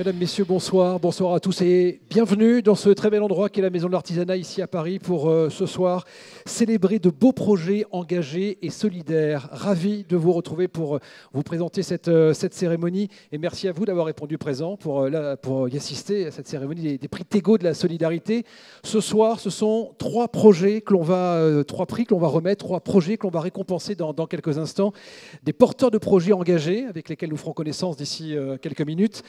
Mesdames, Messieurs, bonsoir. Bonsoir à tous et bienvenue dans ce très bel endroit qui est la Maison de l'Artisanat ici à Paris pour ce soir célébrer de beaux projets engagés et solidaires. Ravi de vous retrouver pour vous présenter cette cérémonie et merci à vous d'avoir répondu présent pour y assister à cette cérémonie des prix Tego de la solidarité. Ce soir, ce sont trois prix que l'on va remettre, trois projets que l'on va récompenser dans quelques instants. Des porteurs de projets engagés avec lesquels nous ferons connaissance d'ici quelques minutes.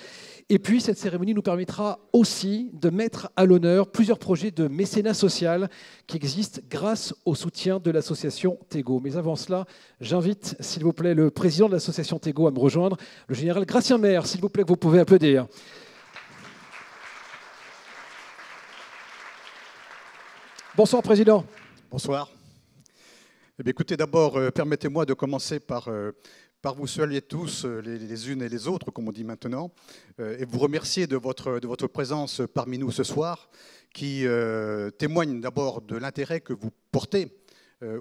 Et puis, cette cérémonie nous permettra aussi de mettre à l'honneur plusieurs projets de mécénat social qui existent grâce au soutien de l'association Tego. Mais avant cela, j'invite, s'il vous plaît, le président de l'association Tego à me rejoindre, le général Gratien Maire, s'il vous plaît, que vous pouvez applaudir. Bonsoir, Président. Bonsoir. Eh bien, écoutez, d'abord, permettez-moi de commencer par vous saluer tous, les unes et les autres, comme on dit maintenant, et vous remercier de votre présence parmi nous ce soir, qui témoigne d'abord de l'intérêt que vous portez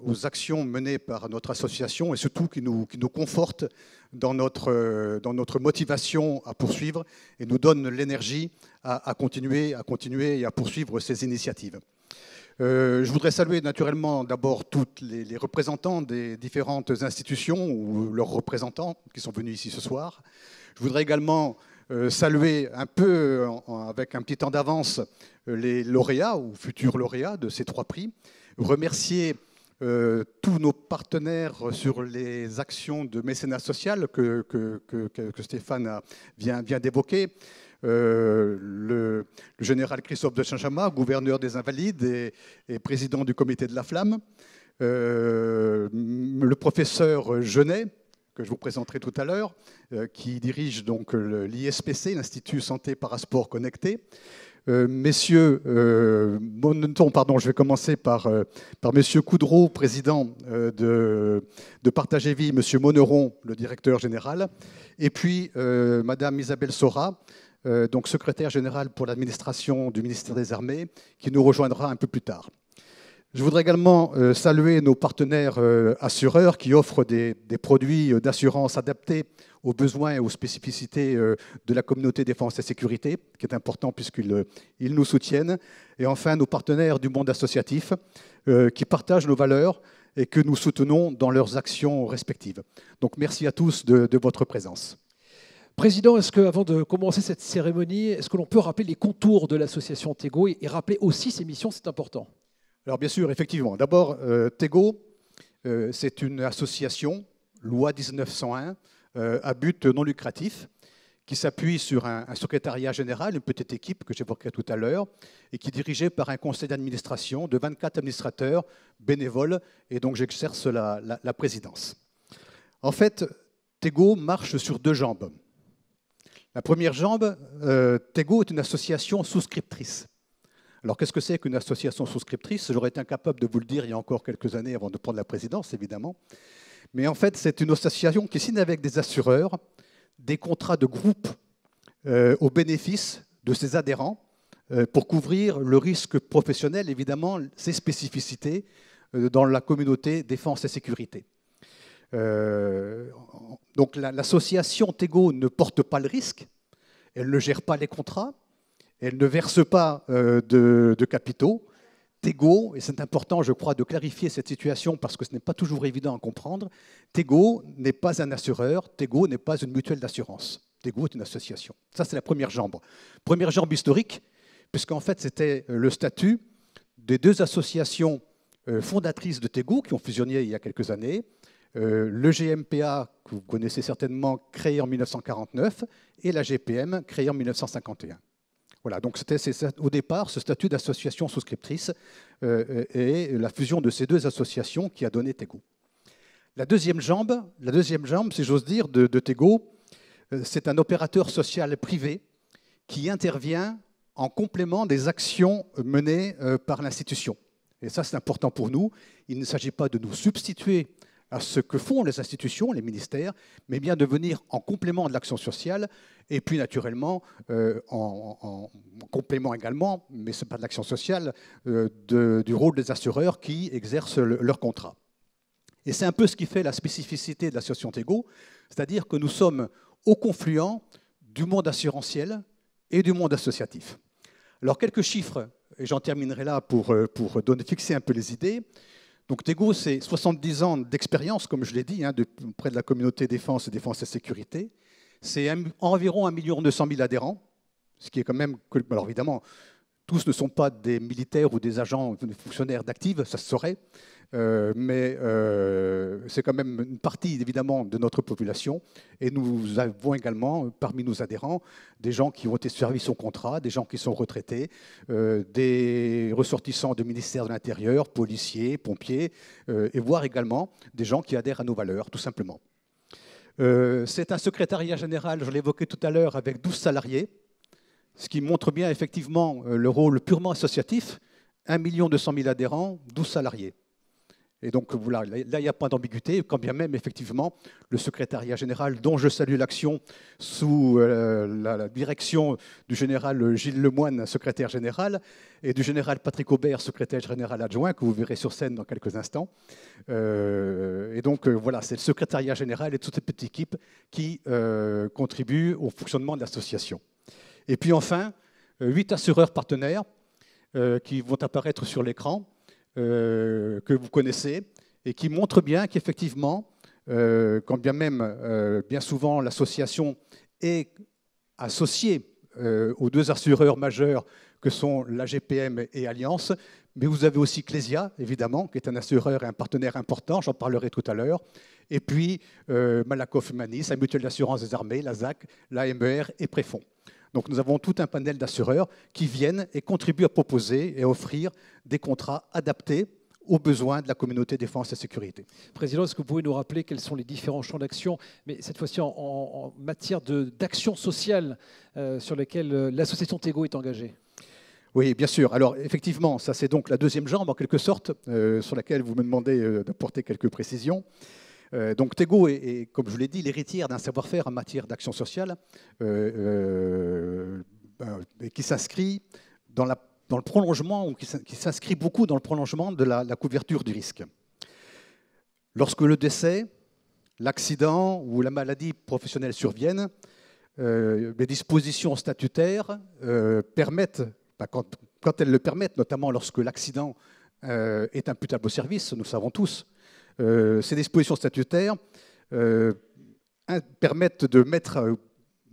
aux actions menées par notre association et surtout qui nous conforte dans notre motivation à poursuivre et nous donne l'énergie à continuer et à poursuivre ces initiatives. Je voudrais saluer naturellement d'abord tous les représentants des différentes institutions ou leurs représentants qui sont venus ici ce soir. Je voudrais également saluer un peu, avec un petit temps d'avance, les lauréats ou futurs lauréats de ces trois prix. Remercier tous nos partenaires sur les actions de mécénat social que Stéphane vient d'évoquer. Le général Christophe de Saint-Chamas, gouverneur des Invalides et président du comité de la Flamme, le professeur Genet, que je vous présenterai tout à l'heure, qui dirige donc l'ISPC, l'Institut Santé Parasport Connecté. Messieurs, je vais commencer par Monsieur Coudreau, président de Partage et Vie, Monsieur Monneron, le directeur général, et puis Madame Isabelle Sora, donc secrétaire générale pour l'administration du ministère des Armées, qui nous rejoindra un peu plus tard. Je voudrais également saluer nos partenaires assureurs qui offrent des produits d'assurance adaptés aux besoins et aux spécificités de la communauté défense et sécurité, qui est important puisqu'ils nous soutiennent. Et enfin, nos partenaires du monde associatif qui partagent nos valeurs et que nous soutenons dans leurs actions respectives. Donc merci à tous de votre présence. Président, est-ce qu'avant de commencer cette cérémonie, est-ce que l'on peut rappeler les contours de l'association Tego et rappeler aussi ses missions, c'est important? Alors bien sûr, effectivement. D'abord, Tego, c'est une association, loi 1901, à but non lucratif, qui s'appuie sur un secrétariat général, une petite équipe que j'évoquerai tout à l'heure, et qui est dirigée par un conseil d'administration de 24 administrateurs bénévoles, et donc j'exerce la présidence. En fait, Tego marche sur deux jambes. La première jambe, Tego est une association souscriptrice. Alors, qu'est-ce que c'est qu'une association souscriptrice? J'aurais été incapable de vous le dire il y a encore quelques années avant de prendre la présidence, évidemment. Mais en fait, c'est une association qui signe avec des assureurs des contrats de groupe au bénéfice de ses adhérents pour couvrir le risque professionnel, évidemment, ses spécificités dans la communauté défense et sécurité. Donc l'association Tego ne porte pas le risque, elle ne gère pas les contrats, elle ne verse pas de capitaux. Tego, et c'est important je crois de clarifier cette situation parce que ce n'est pas toujours évident à comprendre, Tego n'est pas un assureur, Tego n'est pas une mutuelle d'assurance. Tego est une association. Ça c'est la première jambe. Première jambe historique, puisqu'en fait c'était le statut des deux associations fondatrices de Tego qui ont fusionné il y a quelques années. Le GMPA, que vous connaissez certainement, créé en 1949, et la GPM, créée en 1951. Voilà, donc c'était au départ ce statut d'association souscriptrice et la fusion de ces deux associations qui a donné Tego. La deuxième jambe, si j'ose dire, de Tego, c'est un opérateur social privé qui intervient en complément des actions menées par l'institution. Et ça, c'est important pour nous. Il ne s'agit pas de nous substituer à ce que font les institutions, les ministères, mais bien de venir en complément de l'action sociale, et puis naturellement, en complément également, mais ce n'est pas de l'action sociale, du rôle des assureurs qui exercent leur contrat. Et c'est un peu ce qui fait la spécificité de l'association Tego, c'est-à-dire que nous sommes au confluent du monde assurantiel et du monde associatif. Alors, quelques chiffres, et j'en terminerai là pour fixer un peu les idées. Donc, Tego, c'est 70 ans d'expérience, comme je l'ai dit, auprès de la communauté défense et sécurité. C'est environ 1 200 000 adhérents, ce qui est quand même... Alors, évidemment, tous ne sont pas des militaires ou des agents, des fonctionnaires d'active, ça se saurait. Mais c'est quand même une partie, évidemment, de notre population. Et nous avons également, parmi nos adhérents, des gens qui ont été servis sous contrat, des gens qui sont retraités, des ressortissants du ministère de l'Intérieur, policiers, pompiers, et voire également des gens qui adhèrent à nos valeurs, tout simplement. C'est un secrétariat général, je l'évoquais tout à l'heure, avec 12 salariés, ce qui montre bien effectivement le rôle purement associatif. 1 200 000 adhérents, 12 salariés. Et donc voilà, là, il n'y a pas d'ambiguïté, quand bien même, effectivement, le secrétariat général, dont je salue l'action sous la direction du général Gilles Lemoine, secrétaire général, et du général Patrick Aubert, secrétaire général adjoint, que vous verrez sur scène dans quelques instants. Et donc voilà, c'est le secrétariat général et toute cette petite équipe qui contribue au fonctionnement de l'association. Et puis enfin, 8 assureurs partenaires qui vont apparaître sur l'écran, que vous connaissez, et qui montrent bien qu'effectivement, quand bien même, bien souvent, l'association est associée aux 2 assureurs majeurs que sont la GPM et Allianz, mais vous avez aussi Clésia, évidemment, qui est un assureur et un partenaire important, j'en parlerai tout à l'heure, et puis Malakoff Humanis, la Mutuelle d'assurance des armées, la ZAC, l'AMER et Préfonds. Donc nous avons tout un panel d'assureurs qui viennent et contribuent à proposer et à offrir des contrats adaptés aux besoins de la communauté défense et sécurité. Président, est-ce que vous pouvez nous rappeler quels sont les différents champs d'action, mais cette fois-ci en matière d'action sociale sur lesquels l'association Tego est engagée? Oui, bien sûr. Alors effectivement, ça c'est donc la deuxième jambe en quelque sorte, sur laquelle vous me demandez d'apporter quelques précisions. Donc Tego est, comme je vous l'ai dit, l'héritière d'un savoir-faire en matière d'action sociale qui s'inscrit dans le prolongement, ou qui s'inscrit beaucoup dans le prolongement de la couverture du risque. Lorsque le décès, l'accident ou la maladie professionnelle surviennent, les dispositions statutaires permettent, quand elles le permettent, notamment lorsque l'accident est imputable au service, nous le savons tous, ces dispositions statutaires permettent de mettre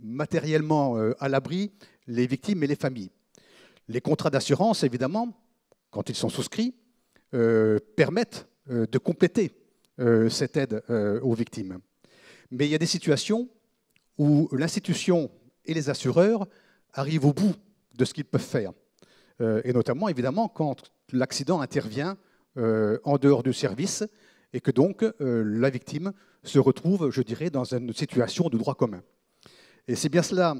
matériellement à l'abri les victimes et les familles. Les contrats d'assurance, évidemment, quand ils sont souscrits, permettent de compléter cette aide aux victimes. Mais il y a des situations où l'institution et les assureurs arrivent au bout de ce qu'ils peuvent faire. Et notamment, évidemment, quand l'accident intervient en dehors du service, et que donc la victime se retrouve, je dirais, dans une situation de droit commun. Et c'est bien cela,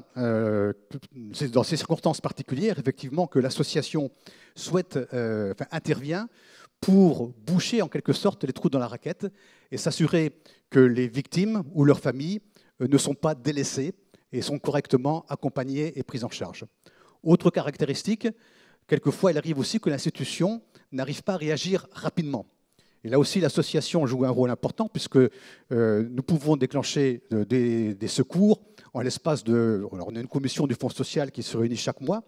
c'est dans ces circonstances particulières, effectivement, que l'association intervient pour boucher en quelque sorte les trous dans la raquette et s'assurer que les victimes ou leurs familles ne sont pas délaissées et sont correctement accompagnées et prises en charge. Autre caractéristique, quelquefois il arrive aussi que l'institution n'arrive pas à réagir rapidement. Et là aussi, l'association joue un rôle important puisque nous pouvons déclencher des secours en l'espace de... Alors on a une commission du Fonds social qui se réunit chaque mois,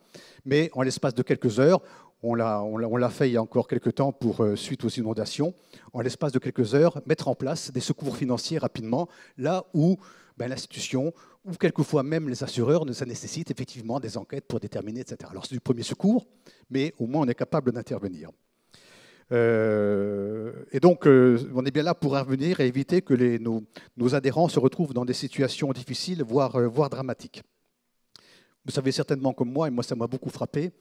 mais en l'espace de quelques heures, on l'a fait il y a encore quelques temps suite aux inondations, en l'espace de quelques heures, mettre en place des secours financiers rapidement, là où l'institution, ou quelquefois même les assureurs, ça nécessite effectivement des enquêtes pour déterminer, etc. Alors c'est du premier secours, mais au moins on est capable d'intervenir. Et donc, on est bien là pour revenir et éviter que nos adhérents se retrouvent dans des situations difficiles, voire dramatiques. Vous savez certainement comme moi, et moi ça m'a beaucoup frappé,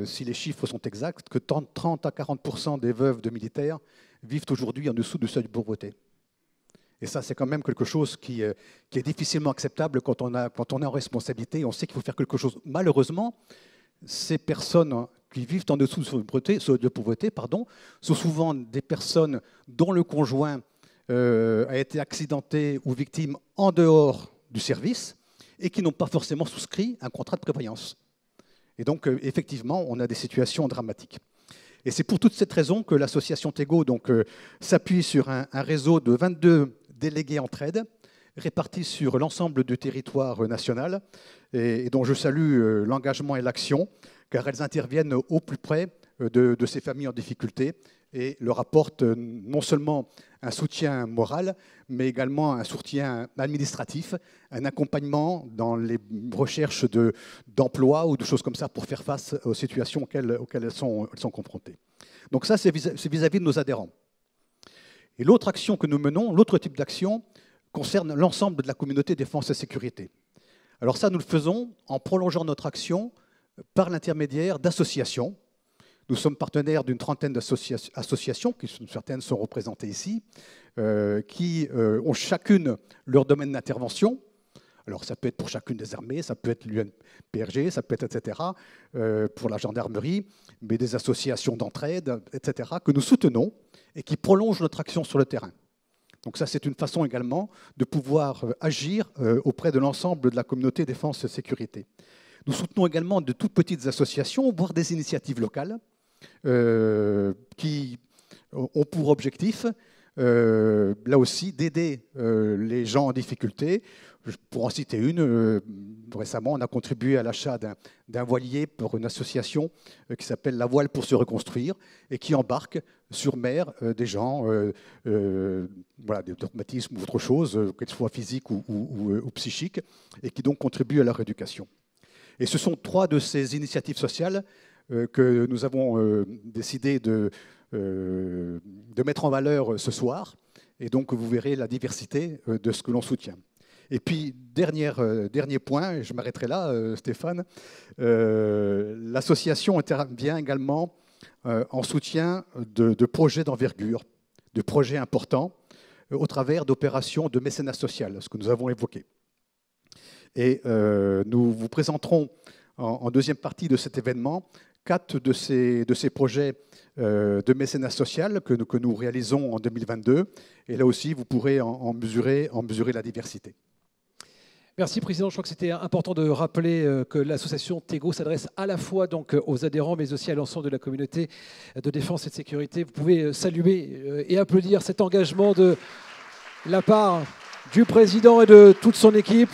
si les chiffres sont exacts, que 30 à 40% des veuves de militaires vivent aujourd'hui en dessous du seuil de pauvreté. Et ça, c'est quand même quelque chose qui est difficilement acceptable quand on est en responsabilité. On sait qu'il faut faire quelque chose. Malheureusement, ces personnes qui vivent en dessous de pauvreté, sont souvent des personnes dont le conjoint a été accidenté ou victime en dehors du service et qui n'ont pas forcément souscrit un contrat de prévoyance. Et donc, effectivement, on a des situations dramatiques. Et c'est pour toute cette raison que l'association Tego s'appuie sur un réseau de 22 délégués entraide répartis sur l'ensemble du territoire national et dont je salue l'engagement et l'action, car elles interviennent au plus près de ces familles en difficulté et leur apportent non seulement un soutien moral, mais également un soutien administratif, un accompagnement dans les recherches d'emploi ou de choses comme ça pour faire face aux situations auxquelles elles sont confrontées. Donc ça, c'est vis-à-vis de nos adhérents. Et l'autre action que nous menons, l'autre type d'action, concerne l'ensemble de la communauté défense et sécurité. Alors ça, nous le faisons en prolongeant notre action par l'intermédiaire d'associations. Nous sommes partenaires d'une trentaine d'associations, certaines sont représentées ici, qui ont chacune leur domaine d'intervention. Alors ça peut être pour chacune des armées, ça peut être l'UNPRG, ça peut être, etc., pour la gendarmerie, mais des associations d'entraide, etc., que nous soutenons et qui prolongent notre action sur le terrain. Donc ça, c'est une façon également de pouvoir agir auprès de l'ensemble de la communauté défense et sécurité. Nous soutenons également de toutes petites associations, voire des initiatives locales, qui ont pour objectif, là aussi, d'aider les gens en difficulté. Pour en citer une, récemment, on a contribué à l'achat d'un voilier pour une association qui s'appelle La Voile pour se reconstruire et qui embarque sur mer des gens, voilà, des traumatismes ou autre chose, qu'elles soient physiques ou psychiques, et qui donc contribuent à leur éducation. Et ce sont trois de ces initiatives sociales que nous avons décidé de mettre en valeur ce soir. Et donc, vous verrez la diversité de ce que l'on soutient. Et puis, dernier point, et je m'arrêterai là, Stéphane, l'association intervient également en soutien de projets d'envergure, de projets importants, au travers d'opérations de mécénat social, ce que nous avons évoqué. Et nous vous présenterons en deuxième partie de cet événement 4 de ces projets de mécénat social que nous réalisons en 2022. Et là aussi, vous pourrez en mesurer la diversité. Merci, Président. Je crois que c'était important de rappeler que l'association Tego s'adresse à la fois donc aux adhérents, mais aussi à l'ensemble de la communauté de défense et de sécurité. Vous pouvez saluer et applaudir cet engagement de la part du Président et de toute son équipe.